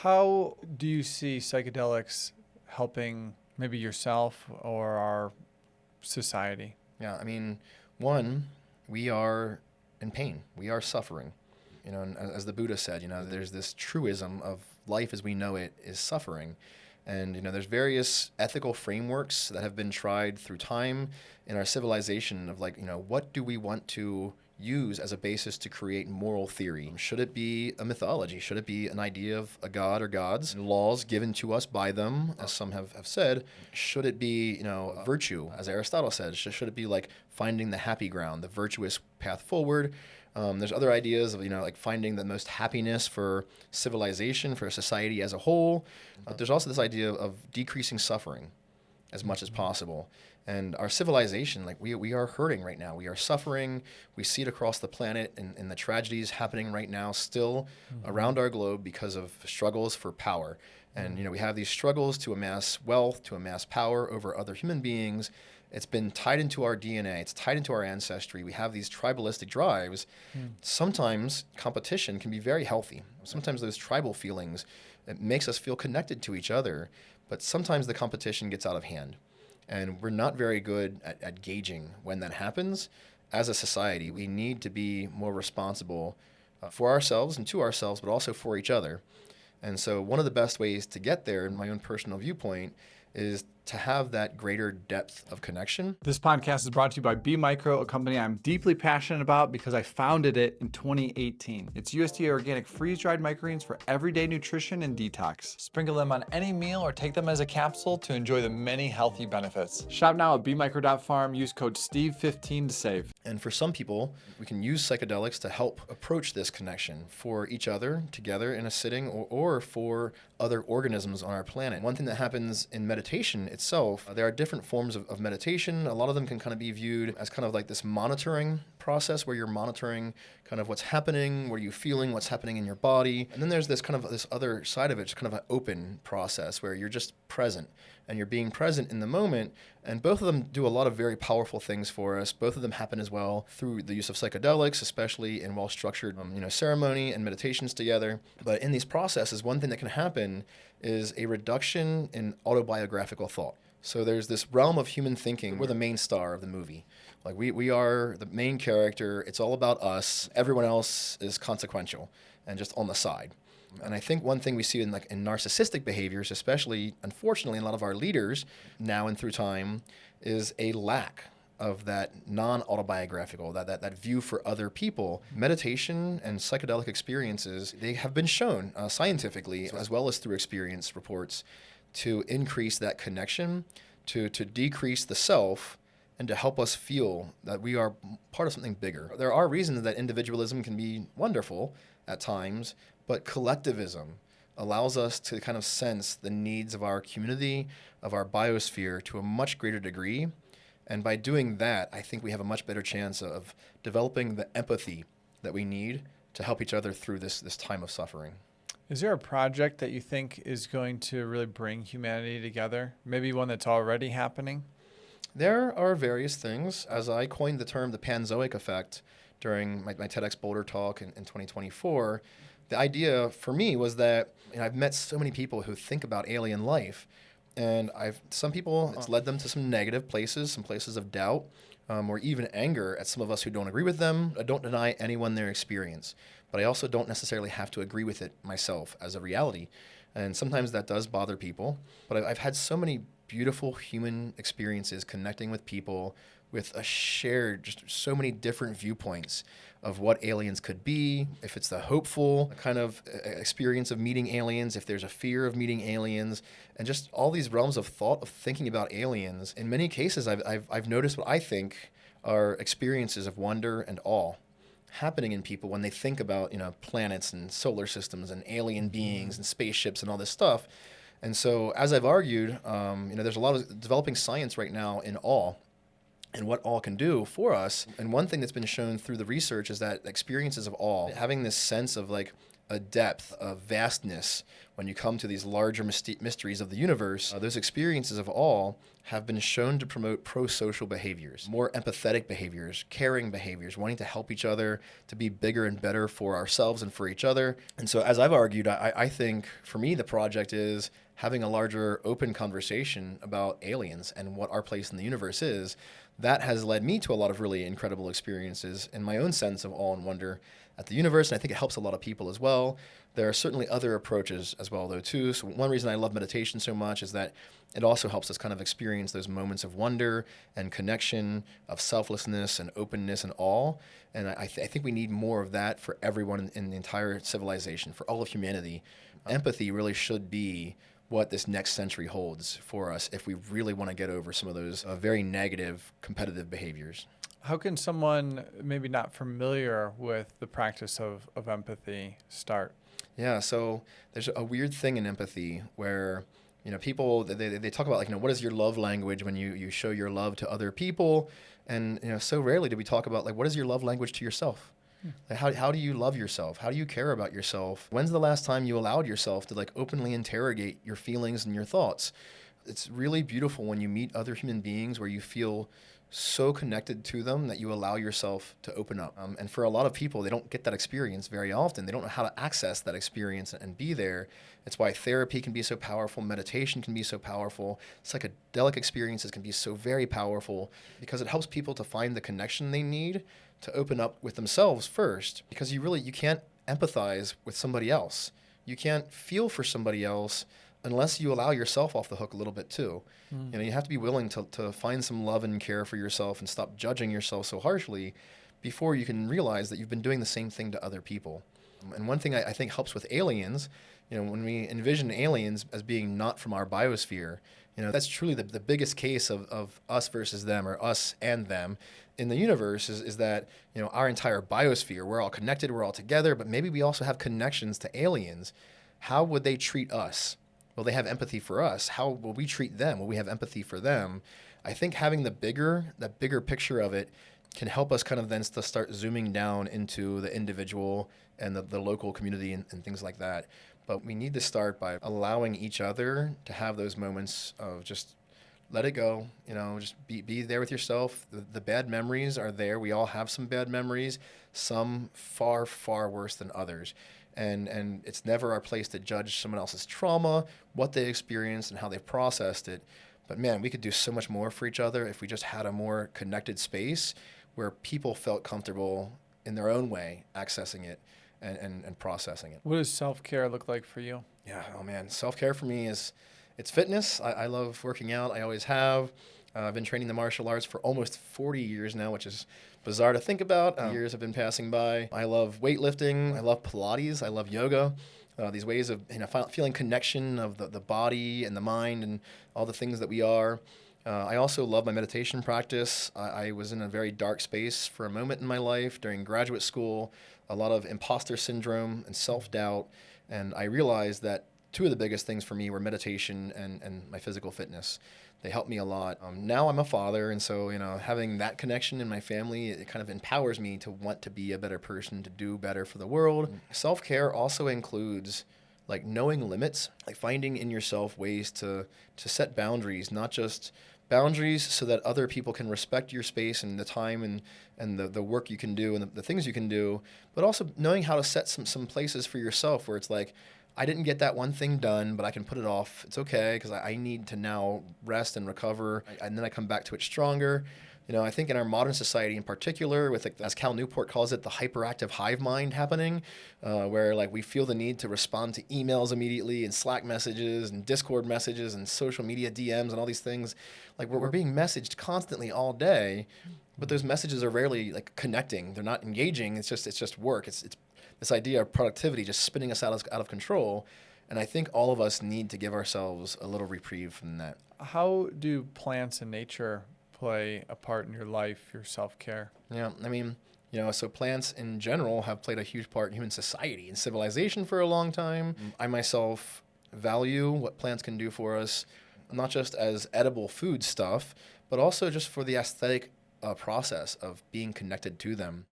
How do you see psychedelics helping maybe yourself or our society? Yeah, I mean, one, we are in pain. We are suffering. And as the Buddha said, there's this truism of life as we know it is suffering. And, there's various ethical frameworks that have been tried through time in our civilization of what do we want to use as a basis to create moral theory? Should it be a mythology? Should it be an idea of a god or gods, laws given to us by them, as some have said? Should it be, virtue, as Aristotle said? Should it be like finding the happy ground, the virtuous path forward? There's other ideas of, finding the most happiness for civilization, for society as a whole. But there's also this idea of decreasing suffering as much as possible. And our civilization, we are hurting right now. We are suffering. We see it across the planet and the tragedies happening right now still around our globe because of struggles for power. And, we have these struggles to amass wealth, to amass power over other human beings. It's been tied into our DNA. It's tied into our ancestry. We have these tribalistic drives. Sometimes competition can be very healthy. Sometimes those tribal feelings, it makes us feel connected to each other. But sometimes the competition gets out of hand. And we're not very good at gauging when that happens. As a society, we need to be more responsible for ourselves and to ourselves, but also for each other. And so one of the best ways to get there, in my own personal viewpoint, is to have that greater depth of connection. This podcast is brought to you by B Micro, a company I'm deeply passionate about because I founded it in 2018. It's USDA organic freeze-dried microgreens for everyday nutrition and detox. Sprinkle them on any meal or take them as a capsule to enjoy the many healthy benefits. Shop now at bmicro.farm. Use code STEVE15 to save. And for some people, we can use psychedelics to help approach this connection for each other together in a sitting or for other organisms on our planet. One thing that happens in meditation itself, there are different forms of meditation. A lot of them can kind of be viewed as kind of like this monitoring process where you're monitoring kind of what's happening, what are you feeling, what's happening in your body. And then there's this kind of this other side of it, just kind of an open process where you're just present and you're being present in the moment. And both of them do a lot of very powerful things for us. Both of them happen as well through the use of psychedelics, especially in well-structured ceremony and meditations together. But in these processes, one thing that can happen is a reduction in autobiographical thought. So there's this realm of human thinking. We're the main star of the movie. Like we are the main character. It's all about us. Everyone else is consequential and just on the side. And I think one thing we see in narcissistic behaviors, especially, unfortunately, in a lot of our leaders now and through time, is a lack of that non-autobiographical, that view for other people. Meditation and psychedelic experiences, they have been shown scientifically, as well as through experience reports, to increase that connection, to decrease the self, and to help us feel that we are part of something bigger. There are reasons that individualism can be wonderful at times, but collectivism allows us to kind of sense the needs of our community, of our biosphere to a much greater degree. And by doing that, I think we have a much better chance of developing the empathy that we need to help each other through this time of suffering. Is there a project that you think is going to really bring humanity together? Maybe one that's already happening? There are various things. As I coined the term the Panzoic effect during my TEDx Boulder talk in 2024, the idea for me was that I've met so many people who think about alien life, and some people, it's led them to some negative places, some places of doubt, or even anger at some of us who don't agree with them. I don't deny anyone their experience, but I also don't necessarily have to agree with it myself as a reality. And sometimes that does bother people, but I've had so many beautiful human experiences connecting with people with a shared, just so many different viewpoints of what aliens could be, if it's the hopeful kind of experience of meeting aliens, if there's a fear of meeting aliens, and just all these realms of thought of thinking about aliens. In many cases, I've noticed what I think are experiences of wonder and awe happening in people when they think about planets and solar systems and alien beings and spaceships and all this stuff. And so, as I've argued, there's a lot of developing science right now in awe and what awe can do for us. And one thing that's been shown through the research is that experiences of awe, having this sense of like a depth, a vastness when you come to these larger mysteries of the universe. Those experiences of all have been shown to promote pro-social behaviors, more empathetic behaviors, caring behaviors, wanting to help each other, to be bigger and better for ourselves and for each other. And so as I've argued, I think for me the project is having a larger open conversation about aliens and what our place in the universe is. That has led me to a lot of really incredible experiences in my own sense of awe and wonder at the universe, and I think it helps a lot of people as well. There are certainly other approaches as well, though, too. So one reason I love meditation so much is that it also helps us kind of experience those moments of wonder and connection, of selflessness and openness and awe. And I think we need more of that for everyone in the entire civilization, for all of humanity. Empathy really should be what this next century holds for us if we really want to get over some of those very negative competitive behaviors. How can someone maybe not familiar with the practice of empathy start? Yeah, so there's a weird thing in empathy where, people, they talk about, what is your love language when you show your love to other people? And, so rarely do we talk about, what is your love language to yourself? Like how do you love yourself? How do you care about yourself? When's the last time you allowed yourself to openly interrogate your feelings and your thoughts? It's really beautiful when you meet other human beings where you feel so connected to them that you allow yourself to open up. And for a lot of people, they don't get that experience very often. They don't know how to access that experience and be there. It's why therapy can be so powerful, meditation can be so powerful, psychedelic experiences can be so very powerful, because it helps people to find the connection they need to open up with themselves first, because you can't empathize with somebody else. You can't feel for somebody else unless you allow yourself off the hook a little bit too. You have to be willing to find some love and care for yourself and stop judging yourself so harshly before you can realize that you've been doing the same thing to other people. And one thing I think helps with aliens, when we envision aliens as being not from our biosphere, that's truly the biggest case of us versus them, or us and them in the universe, is that, our entire biosphere, we're all connected, we're all together, but maybe we also have connections to aliens. How would they treat us? Will they have empathy for us? How will we treat them? Will we have empathy for them? I think having that bigger picture of it can help us kind of then to start zooming down into the individual and the local community and things like that. But we need to start by allowing each other to have those moments of just let it go, just be there with yourself. The bad memories are there. We all have some bad memories, some far, far worse than others. And it's never our place to judge someone else's trauma, what they experienced and how they've processed it. But man, we could do so much more for each other if we just had a more connected space where people felt comfortable in their own way accessing it and processing it. What does self-care look like for you? Yeah, oh man, self-care for me it's fitness. I love working out. I always have. I've been training the martial arts for almost 40 years now, which is bizarre to think about. Years have been passing by. I love weightlifting. I love Pilates. I love yoga. These ways of feeling connection of the body and the mind and all the things that we are. I also love my meditation practice. I was in a very dark space for a moment in my life during graduate school, a lot of imposter syndrome and self-doubt. And I realized that two of the biggest things for me were meditation and my physical fitness. They helped me a lot. Now I'm a father, and so, having that connection in my family, it kind of empowers me to want to be a better person, to do better for the world. Self-care also includes knowing limits, finding in yourself ways to set boundaries, not just boundaries so that other people can respect your space and the time and the work you can do and the things you can do, but also knowing how to set some places for yourself where it's I didn't get that one thing done, but I can put it off. It's okay, because I need to now rest and recover, and then I come back to it stronger. I think in our modern society in particular, with as Cal Newport calls it, the hyperactive hive mind happening, where we feel the need to respond to emails immediately and Slack messages and Discord messages and social media DMs and all these things. We're being messaged constantly all day, but those messages are rarely connecting. They're not engaging. It's just work. It's this idea of productivity just spinning us out of control. And I think all of us need to give ourselves a little reprieve from that. How do plants and nature play a part in your life, your self-care? Yeah, so plants in general have played a huge part in human society and civilization for a long time. I myself value what plants can do for us, not just as edible food stuff, but also just for the aesthetic process of being connected to them.